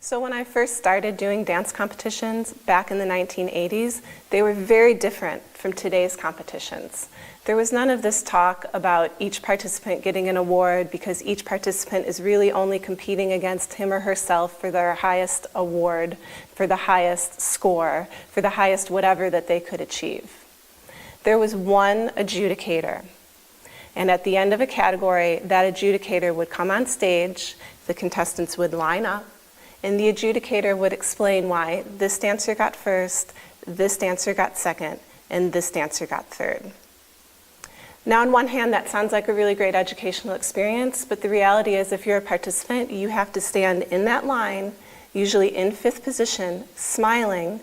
So when I first started doing dance competitions back in the 1980s, they were very different from today's competitions. There was none of this talk about each participant getting an award because each participant is really only competing against him or herself for their highest award, for the highest score, for the highest whatever that they could achieve. There was one adjudicator. And at the end of a category, that adjudicator would come on stage, the contestants would line up, and the adjudicator would explain why this dancer got first, this dancer got second, and this dancer got third. Now, on one hand, that sounds like a really great educational experience, but the reality is if you're a participant, you have to stand in that line, usually in fifth position, smiling,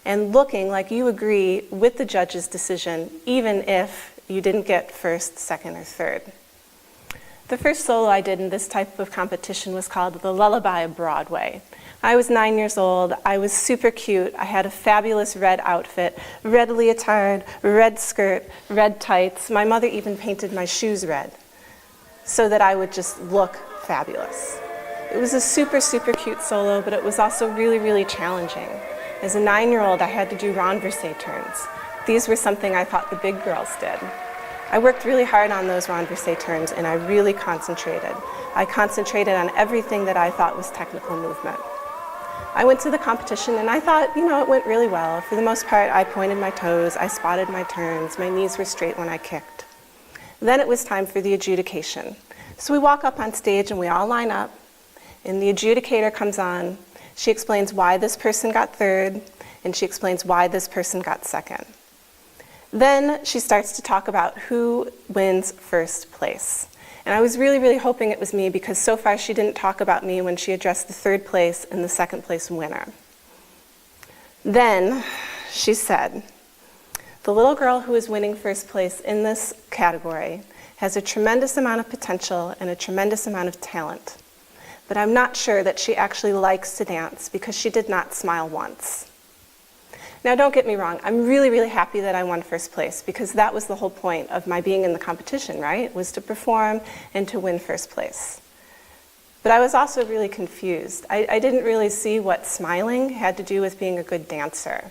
and looking like you agree with the judge's decision, even if you didn't get first, second, or third. The first solo I did in this type of competition was called The Lullaby of Broadway. I was 9 years old, I was super cute, I had a fabulous red outfit, red leotard, red skirt, red tights. My mother even painted my shoes red so that I would just look fabulous. It was a super, super cute solo, but it was also really, really challenging. As a 9-year-old, I had to do renverse turns. These were something I thought the big girls did. I worked really hard on those renverse turns and I really concentrated. I concentrated on everything that I thought was technical movement. I went to the competition and I thought, it went really well. For the most part, I pointed my toes, I spotted my turns, my knees were straight when I kicked. Then it was time for the adjudication. So we walk up on stage and we all line up, and the adjudicator comes on. She explains why this person got third, and she explains why this person got second. Then she starts to talk about who wins first place. And I was really, really hoping it was me because so far she didn't talk about me when she addressed the third place and the second place winner. Then she said, the little girl who is winning first place in this category has a tremendous amount of potential and a tremendous amount of talent. But I'm not sure that she actually likes to dance because she did not smile once. Now, don't get me wrong, I'm really, really happy that I won first place because that was the whole point of my being in the competition, right? Was to perform and to win first place. But I was also really confused. I didn't really see what smiling had to do with being a good dancer.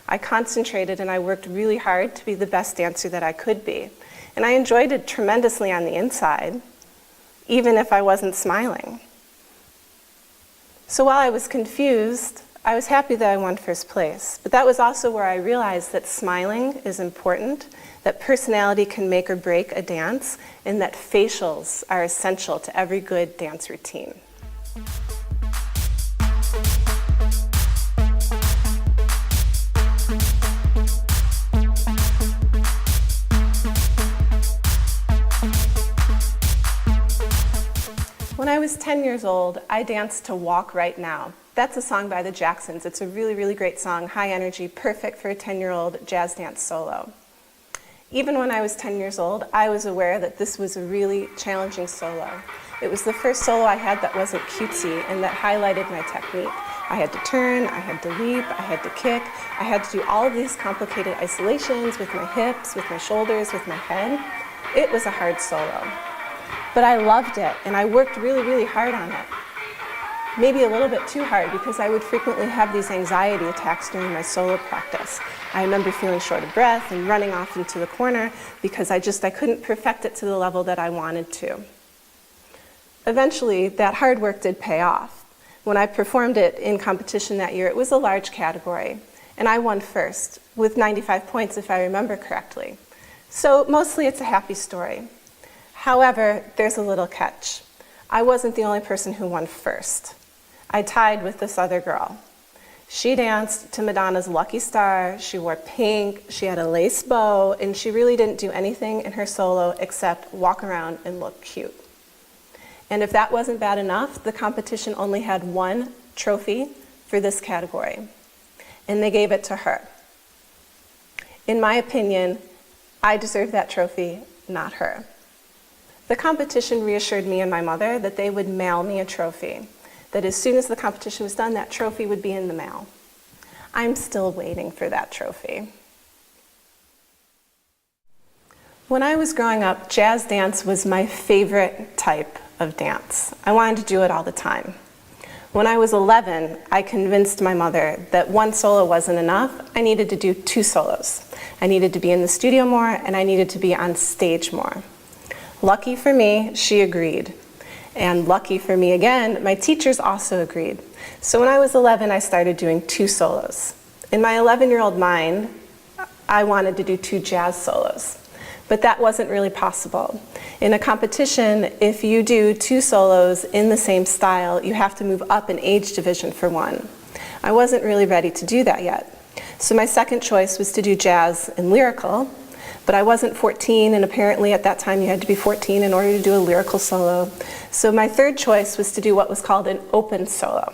I concentrated and I worked really hard to be the best dancer that I could be. And I enjoyed it tremendously on the inside, even if I wasn't smiling. So while I was confused, I was happy that I won first place, but that was also where I realized that smiling is important, that personality can make or break a dance, and that facials are essential to every good dance routine. When I was 10 years old, I danced to Walk Right Now. That's a song by the Jacksons. It's a really, really great song, high energy, perfect for a 10-year-old jazz dance solo. Even when I was 10 years old, I was aware that this was a really challenging solo. It was the first solo I had that wasn't cutesy and that highlighted my technique. I had to turn, I had to leap, I had to kick, I had to do all of these complicated isolations with my hips, with my shoulders, with my head. It was a hard solo. But I loved it, and I worked really, really hard on it. Maybe a little bit too hard because I would frequently have these anxiety attacks during my solo practice. I remember feeling short of breath and running off into the corner because I couldn't perfect it to the level that I wanted to. Eventually, that hard work did pay off. When I performed it in competition that year, it was a large category, and I won first with 95 points if I remember correctly. So mostly it's a happy story. However, there's a little catch. I wasn't the only person who won first. I tied with this other girl. She danced to Madonna's Lucky Star, she wore pink, she had a lace bow, and she really didn't do anything in her solo except walk around and look cute. And if that wasn't bad enough, the competition only had one trophy for this category, and they gave it to her. In my opinion, I deserved that trophy, not her. The competition reassured me and my mother that they would mail me a trophy, that as soon as the competition was done, that trophy would be in the mail. I'm still waiting for that trophy. When I was growing up, jazz dance was my favorite type of dance. I wanted to do it all the time. When I was 11, I convinced my mother that one solo wasn't enough. I needed to do 2 solos. I needed to be in the studio more, and I needed to be on stage more. Lucky for me, she agreed. And lucky for me again, my teachers also agreed. So when I was 11, I started doing 2 solos. In my 11-year-old mind, I wanted to do 2 jazz solos. But that wasn't really possible. In a competition, if you do 2 solos in the same style, you have to move up an age division for one. I wasn't really ready to do that yet. So my second choice was to do jazz and lyrical, but I wasn't 14, and apparently at that time you had to be 14 in order to do a lyrical solo. So my third choice was to do what was called an open solo.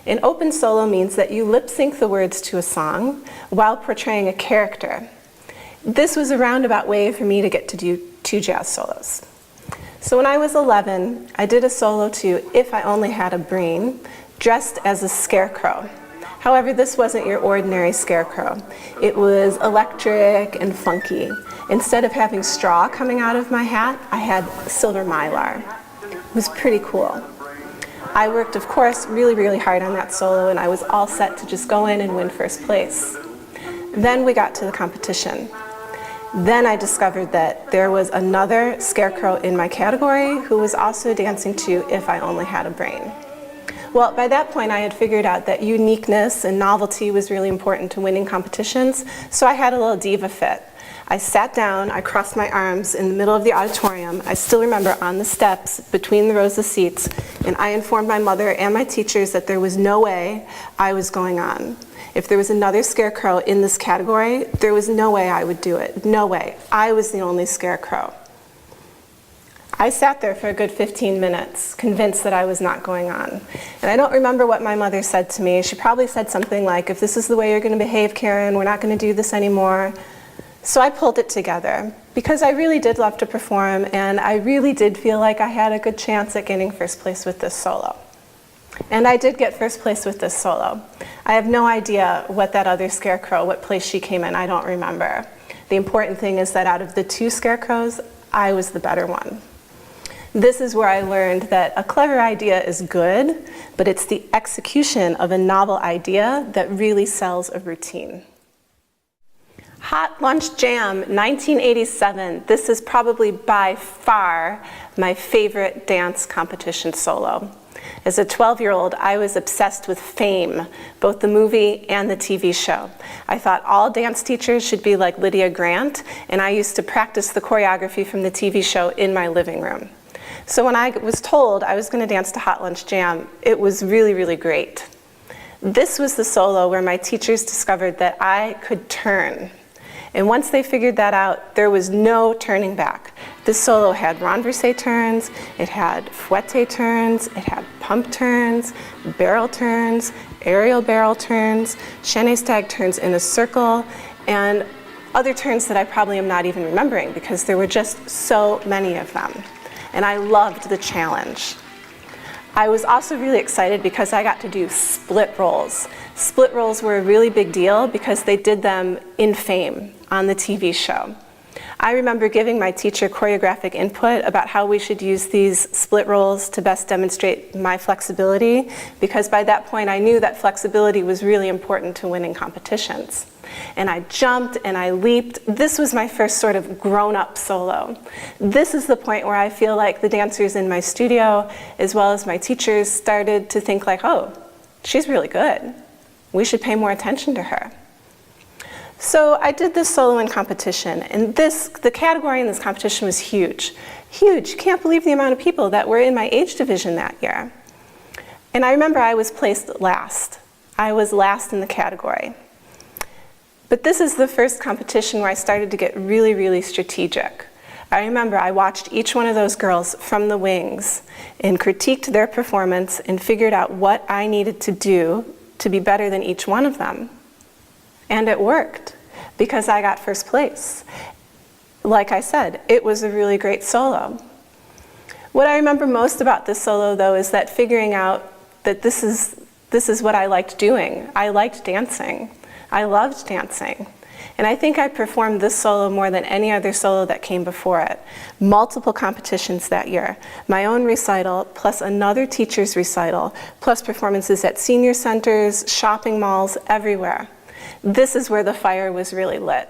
An open solo means that you lip sync the words to a song while portraying a character. This was a roundabout way for me to get to do 2 jazz solos. So when I was 11, I did a solo to If I Only Had a Brain, dressed as a scarecrow. However, this wasn't your ordinary scarecrow. It was electric and funky. Instead of having straw coming out of my hat, I had silver mylar. It was pretty cool. I worked, of course, really, really hard on that solo, and I was all set to just go in and win first place. Then we got to the competition. Then I discovered that there was another scarecrow in my category who was also dancing to If I Only Had a Brain. Well, by that point I had figured out that uniqueness and novelty was really important to winning competitions, so I had a little diva fit. I sat down, I crossed my arms in the middle of the auditorium, I still remember on the steps between the rows of seats, and I informed my mother and my teachers that there was no way I was going on. If there was another scarecrow in this category, there was no way I would do it. No way. I was the only scarecrow. I sat there for a good 15 minutes, convinced that I was not going on. And I don't remember what my mother said to me. She probably said something like, if this is the way you're going to behave, Karen, we're not going to do this anymore. So I pulled it together, because I really did love to perform, and I really did feel like I had a good chance at getting first place with this solo. And I did get first place with this solo. I have no idea what that other scarecrow, what place she came in, I don't remember. The important thing is that out of the 2 scarecrows, I was the better one. This is where I learned that a clever idea is good, but it's the execution of a novel idea that really sells a routine. Hot Lunch Jam, 1987. This is probably by far my favorite dance competition solo. As a 12-year-old, I was obsessed with Fame, both the movie and the TV show. I thought all dance teachers should be like Lydia Grant, and I used to practice the choreography from the TV show in my living room. So when I was told I was going to dance to Hot Lunch Jam, it was really, really great. This was the solo where my teachers discovered that I could turn. And once they figured that out, there was no turning back. This solo had renversé turns, it had fouette turns, it had pump turns, barrel turns, aerial barrel turns, chaîné stag turns in a circle, and other turns that I probably am not even remembering because there were just so many of them. And I loved the challenge. I was also really excited because I got to do split rolls. Split rolls were a really big deal because they did them in Fame on the TV show. I remember giving my teacher choreographic input about how we should use these split rolls to best demonstrate my flexibility, because by that point I knew that flexibility was really important to winning competitions. And I jumped and I leaped. This was my first sort of grown-up solo. This is the point where I feel like the dancers in my studio, as well as my teachers, started to think like, oh, she's really good. We should pay more attention to her. So I did this solo in competition, and the category in this competition was huge. Huge. Can't believe the amount of people that were in my age division that year. And I remember I was placed last. I was last in the category. But this is the first competition where I started to get really, really strategic. I remember I watched each one of those girls from the wings and critiqued their performance and figured out what I needed to do to be better than each one of them. And it worked, because I got first place. Like I said, it was a really great solo. What I remember most about this solo, though, is that figuring out that this is what I liked doing. I liked dancing. I loved dancing. And I think I performed this solo more than any other solo that came before it. Multiple competitions that year. My own recital, plus another teacher's recital, plus performances at senior centers, shopping malls, everywhere. This is where the fire was really lit.